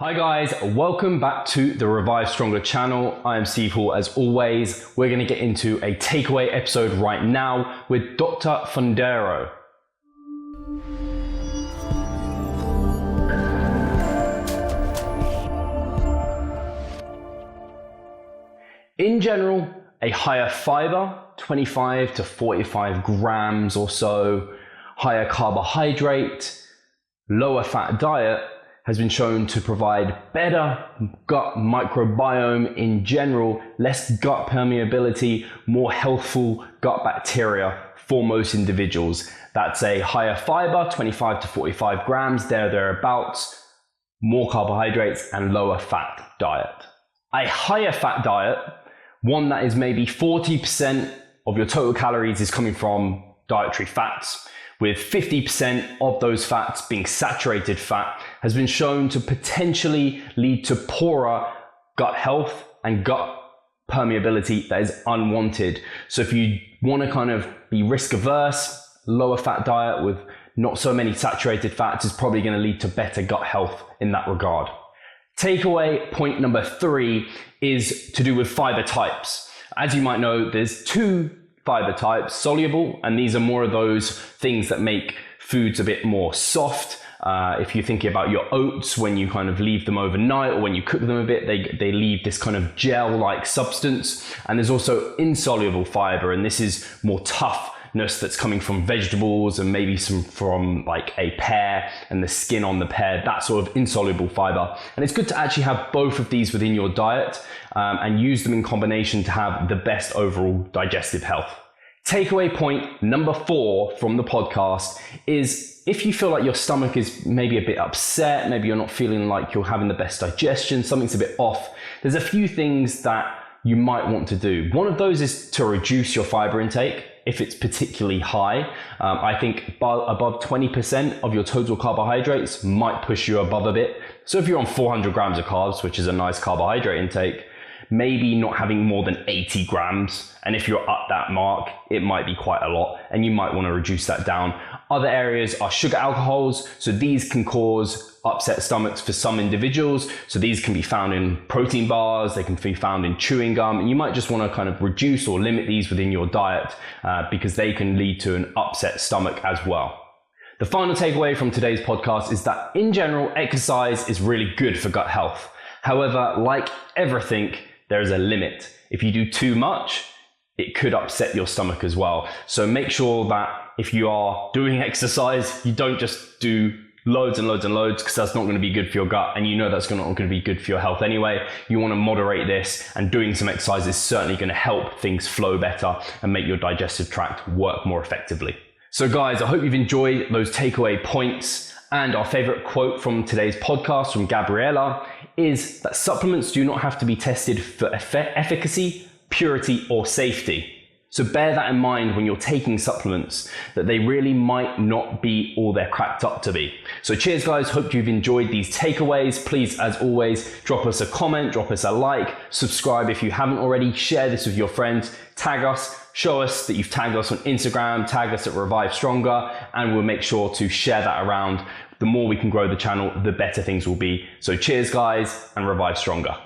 Hi guys, welcome back to the Revive Stronger channel. I am Steve Hall. As always, we're going to get into a takeaway episode right now with Dr. Fundaro. In general, a higher fiber, 25 to 45 grams or so, higher carbohydrate, lower fat diet has been shown to provide better gut microbiome in general, less gut permeability, more healthful gut bacteria for most individuals. That's a higher fiber, 25 to 45 grams, thereabouts, more carbohydrates and lower fat diet. A higher fat diet, one that is maybe 40% of your total calories is coming from dietary fats, with 50% of those fats being saturated fat, has been shown to potentially lead to poorer gut health and gut permeability that is unwanted. So if you want to kind of be risk averse, lower fat diet with not so many saturated fats is probably going to lead to better gut health in that regard. Takeaway point number 3 is to do with fiber types. As you might know, there's two fiber types, soluble, and these are more of those things that make foods a bit more soft. If you're thinking about your oats, when you kind of leave them overnight or when you cook them a bit, they leave this kind of gel-like substance. And there's also insoluble fiber, and this is more toughness that's coming from vegetables and maybe some from like a pear and the skin on the pear, that sort of insoluble fiber. And it's good to actually have both of these within your diet and use them in combination to have the best overall digestive health. Takeaway point number 4 from the podcast is if you feel like your stomach is maybe a bit upset, maybe you're not feeling like you're having the best digestion, something's a bit off, there's a few things that you might want to do. One of those is to reduce your fiber intake if it's particularly high. I think above 20% of your total carbohydrates might push you above a bit. So if you're on 400 grams of carbs, which is a nice carbohydrate intake, maybe not having more than 80 grams. And if you're at that mark, it might be quite a lot and you might want to reduce that down. Other areas are sugar alcohols. So these can cause upset stomachs for some individuals. So these can be found in protein bars, they can be found in chewing gum, and you might just want to kind of reduce or limit these within your diet because they can lead to an upset stomach as well. The final takeaway from today's podcast is that in general, exercise is really good for gut health. However, like everything, there is a limit. If you do too much, it could upset your stomach as well. So make sure that if you are doing exercise, you don't just do loads and loads and loads, because that's not going to be good for your gut, and you know that's not going to be good for your health anyway. You want to moderate this, and doing some exercise is certainly going to help things flow better and make your digestive tract work more effectively. So guys, I hope you've enjoyed those takeaway points. And our favorite quote from today's podcast from Gabrielle is that supplements do not have to be tested for efficacy, purity, or safety. So bear that in mind when you're taking supplements, that they really might not be all they're cracked up to be. So cheers guys, hope you've enjoyed these takeaways. Please, as always, drop us a comment, drop us a like, subscribe if you haven't already, share this with your friends, tag us, show us that you've tagged us on Instagram, tag us at Revive Stronger, and we'll make sure to share that around. The more we can grow the channel, the better things will be. So cheers guys, and Revive Stronger.